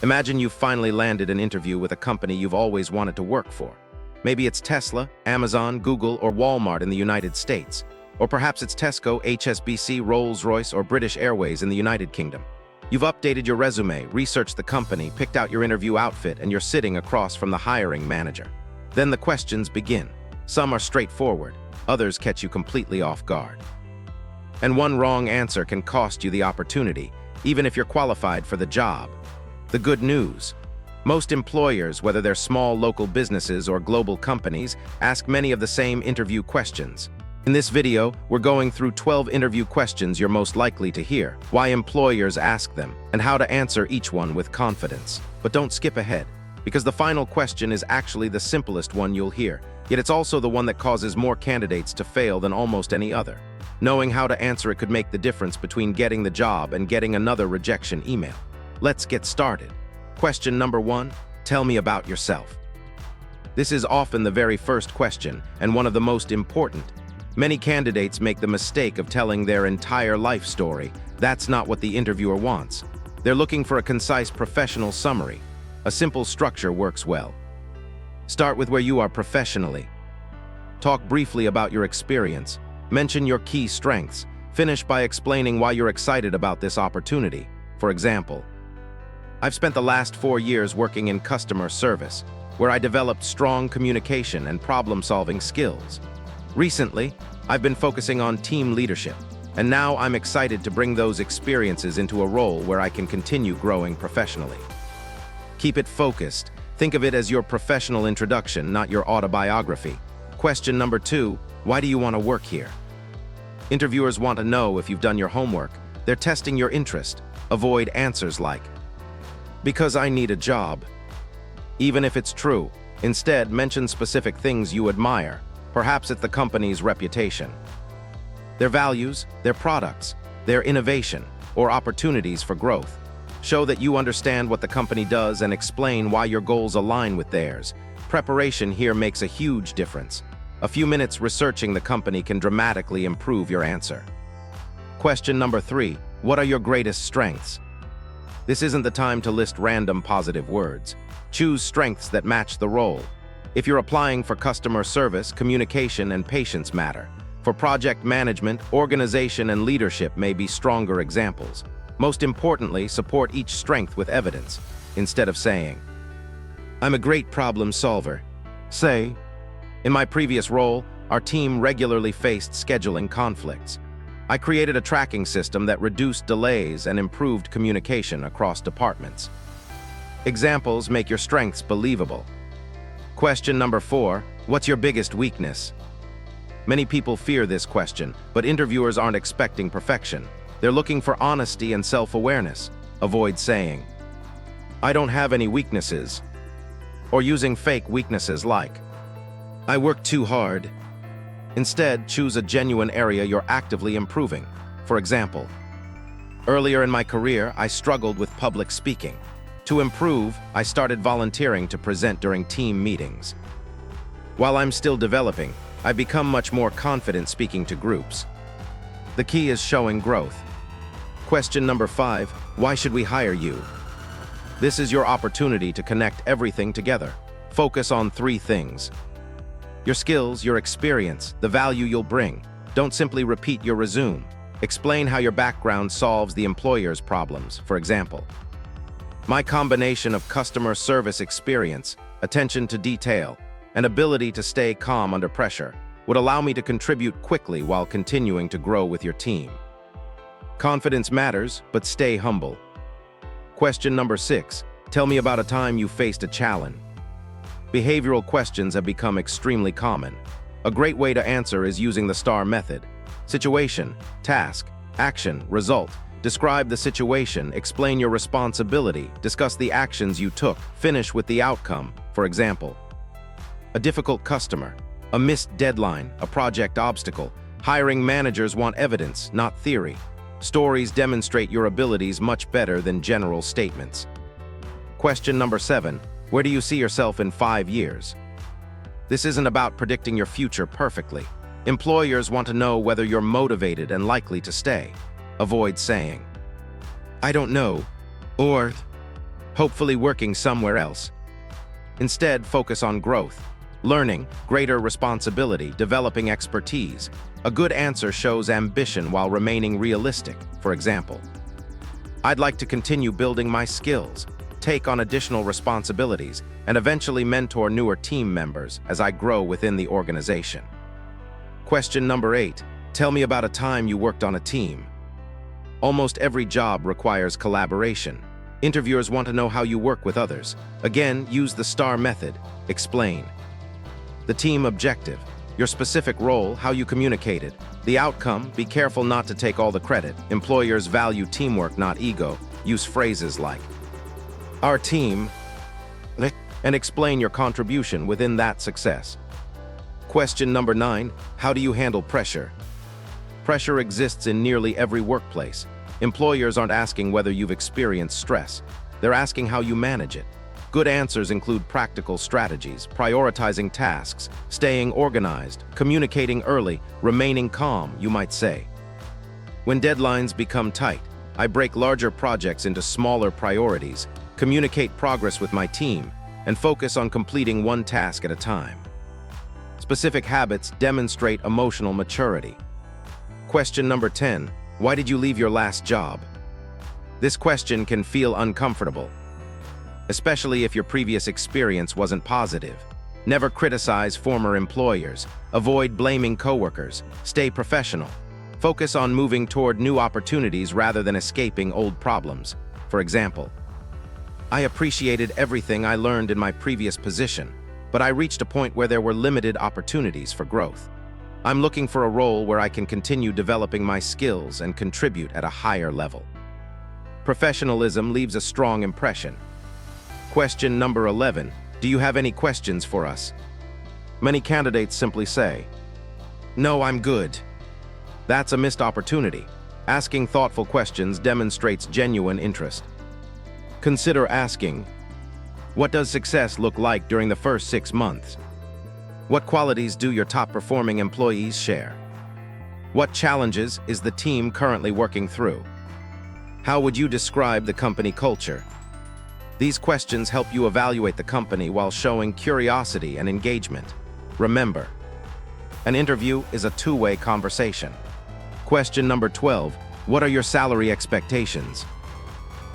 Imagine you've finally landed an interview with a company you've always wanted to work for. Maybe it's Tesla, Amazon, Google, or Walmart in the United States. Or perhaps it's Tesco, HSBC, Rolls-Royce, or British Airways in the United Kingdom. You've updated your resume, researched the company, picked out your interview outfit, and you're sitting across from the hiring manager. Then the questions begin. Some are straightforward, others catch you completely off guard. And one wrong answer can cost you the opportunity, even if you're qualified for the job. The good news: most employers, whether they're small local businesses or global companies, ask many of the same interview questions. In this video, we're going through 12 interview questions you're most likely to hear, why employers ask them, and how to answer each one with confidence. But don't skip ahead, because the final question is actually the simplest one you'll hear, yet it's also the one that causes more candidates to fail than almost any other. Knowing how to answer it could make the difference between getting the job and getting another rejection email. Let's get started. Question number 1, tell me about yourself. This is often the very first question, and one of the most important. Many candidates make the mistake of telling their entire life story. That's not what the interviewer wants. They're looking for a concise professional summary. A simple structure works well. Start with where you are professionally. Talk briefly about your experience. Mention your key strengths. Finish by explaining why you're excited about this opportunity. For example, I've spent the last 4 years working in customer service, where I developed strong communication and problem-solving skills. Recently, I've been focusing on team leadership, and now I'm excited to bring those experiences into a role where I can continue growing professionally. Keep it focused. Think of it as your professional introduction, not your autobiography. Question number 2, why do you want to work here? Interviewers want to know if you've done your homework. They're testing your interest. Avoid answers like, "Because I need a job." Even if it's true, instead mention specific things you admire. Perhaps it's the company's reputation, their values, their products, their innovation, or opportunities for growth. Show that you understand what the company does and explain why your goals align with theirs. Preparation here makes a huge difference. A few minutes researching the company can dramatically improve your answer. Question number 3, what are your greatest strengths? This isn't the time to list random positive words. Choose strengths that match the role. If you're applying for customer service, communication and patience matter. For project management, organization and leadership may be stronger examples. Most importantly, support each strength with evidence. Instead of saying, "I'm a great problem solver," say, "In my previous role, our team regularly faced scheduling conflicts. I created a tracking system that reduced delays and improved communication across departments." Examples make your strengths believable. Question number 4, what's your biggest weakness? Many people fear this question, but interviewers aren't expecting perfection. They're looking for honesty and self-awareness. Avoid saying, "I don't have any weaknesses," or using fake weaknesses like, "I work too hard." Instead, choose a genuine area you're actively improving. For example, "Earlier in my career, I struggled with public speaking. To improve, I started volunteering to present during team meetings. While I'm still developing, I've become much more confident speaking to groups." The key is showing growth. Question number 5, why should we hire you? This is your opportunity to connect everything together. Focus on 3 things: your skills, your experience, the value you'll bring. Don't simply repeat your resume. Explain how your background solves the employer's problems. For example, "My combination of customer service experience, attention to detail, and ability to stay calm under pressure would allow me to contribute quickly while continuing to grow with your team." Confidence matters, but stay humble. Question number 6, tell me about a time you faced a challenge. Behavioral questions have become extremely common. A great way to answer is using the STAR method. Situation, task, action, result. Describe the situation, explain your responsibility, discuss the actions you took, finish with the outcome. For example, a difficult customer, a missed deadline, a project obstacle. Hiring managers want evidence, not theory. Stories demonstrate your abilities much better than general statements. Question number 7, where do you see yourself in 5 years? This isn't about predicting your future perfectly. Employers want to know whether you're motivated and likely to stay. Avoid saying, "I don't know," or hopefully working somewhere else. Instead, focus on growth, learning, greater responsibility, developing expertise. A good answer shows ambition while remaining realistic. For example, I'd like to continue building my skills, take on additional responsibilities, and eventually mentor newer team members as I grow within the organization. Question number 8. Tell me about a time you worked on a team. Almost every job requires collaboration. Interviewers want to know how you work with others. Again, use the STAR method. Explain. The team objective, your specific role, how you communicated. The outcome, be careful not to take all the credit. Employers value teamwork, not ego. Use phrases like, our team, and explain your contribution within that success. Question number 9, how do you handle pressure? Pressure exists in nearly every workplace. Employers aren't asking whether you've experienced stress. They're asking how you manage it. Good answers include practical strategies, prioritizing tasks, staying organized, communicating early, remaining calm, you might say. When deadlines become tight, I break larger projects into smaller priorities, communicate progress with my team, and focus on completing one task at a time. Specific habits demonstrate emotional maturity. Question number 10. Why did you leave your last job? This question can feel uncomfortable, especially if your previous experience wasn't positive. Never criticize former employers. Avoid blaming coworkers. Stay professional. Focus on moving toward new opportunities rather than escaping old problems. For example, I appreciated everything I learned in my previous position, but I reached a point where there were limited opportunities for growth. I'm looking for a role where I can continue developing my skills and contribute at a higher level. Professionalism leaves a strong impression. Question number 11. Do you have any questions for us? Many candidates simply say, no, I'm good. That's a missed opportunity. Asking thoughtful questions demonstrates genuine interest. Consider asking, what does success look like during the first 6 months? What qualities do your top-performing employees share? What challenges is the team currently working through? How would you describe the company culture? These questions help you evaluate the company while showing curiosity and engagement. Remember, an interview is a two-way conversation. Question number 12. What are your salary expectations?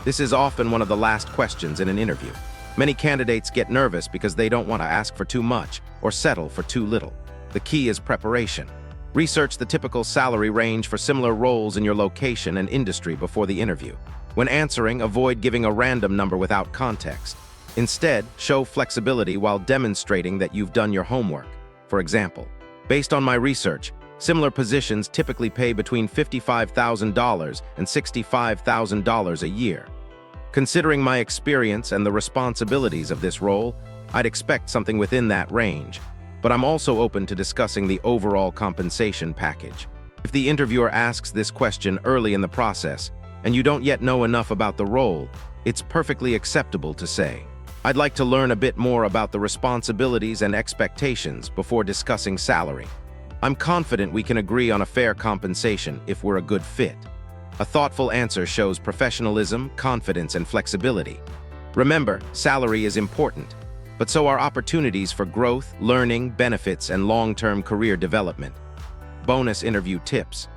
This is often one of the last questions in an interview. Many candidates get nervous because they don't want to ask for too much or settle for too little. The key is preparation. Research the typical salary range for similar roles in your location and industry before the interview. When answering, avoid giving a random number without context. Instead, show flexibility while demonstrating that you've done your homework. For example, based on my research, similar positions typically pay between $55,000 and $65,000 a year. Considering my experience and the responsibilities of this role, I'd expect something within that range, but I'm also open to discussing the overall compensation package. If the interviewer asks this question early in the process, and you don't yet know enough about the role, it's perfectly acceptable to say, I'd like to learn a bit more about the responsibilities and expectations before discussing salary. I'm confident we can agree on a fair compensation if we're a good fit. A thoughtful answer shows professionalism, confidence, and flexibility. Remember, salary is important, but so are opportunities for growth, learning, benefits, and long-term career development. Bonus interview tips.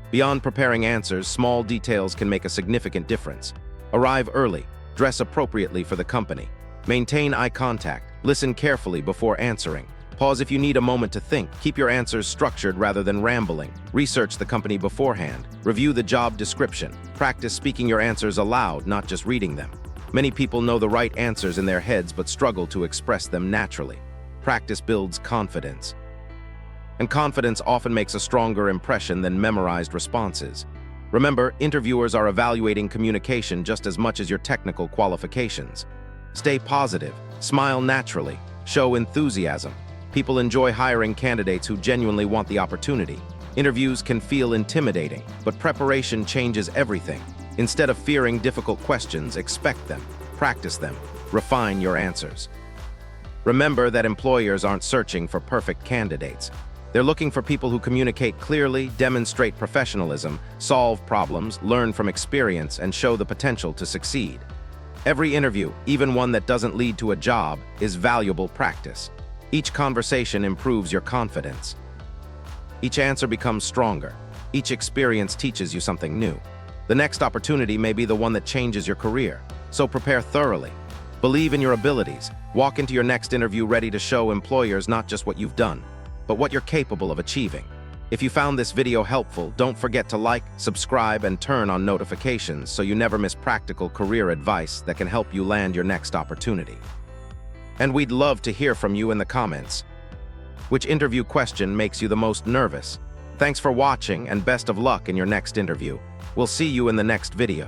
Beyond preparing answers, small details can make a significant difference. Arrive early, dress appropriately for the company, maintain eye contact, listen carefully before answering. Pause if you need a moment to think. Keep your answers structured rather than rambling. Research the company beforehand. Review the job description. Practice speaking your answers aloud, not just reading them. Many people know the right answers in their heads but struggle to express them naturally. Practice builds confidence. And confidence often makes a stronger impression than memorized responses. Remember, interviewers are evaluating communication just as much as your technical qualifications. Stay positive, smile naturally, show enthusiasm. People enjoy hiring candidates who genuinely want the opportunity. Interviews can feel intimidating, but preparation changes everything. Instead of fearing difficult questions, expect them, practice them, refine your answers. Remember that employers aren't searching for perfect candidates. They're looking for people who communicate clearly, demonstrate professionalism, solve problems, learn from experience, and show the potential to succeed. Every interview, even one that doesn't lead to a job, is valuable practice. Each conversation improves your confidence. Each answer becomes stronger. Each experience teaches you something new. The next opportunity may be the one that changes your career, so prepare thoroughly. Believe in your abilities. Walk into your next interview ready to show employers not just what you've done, but what you're capable of achieving. If you found this video helpful, don't forget to like, subscribe, and turn on notifications so you never miss practical career advice that can help you land your next opportunity. And we'd love to hear from you in the comments. Which interview question makes you the most nervous? Thanks for watching and best of luck in your next interview. We'll see you in the next video.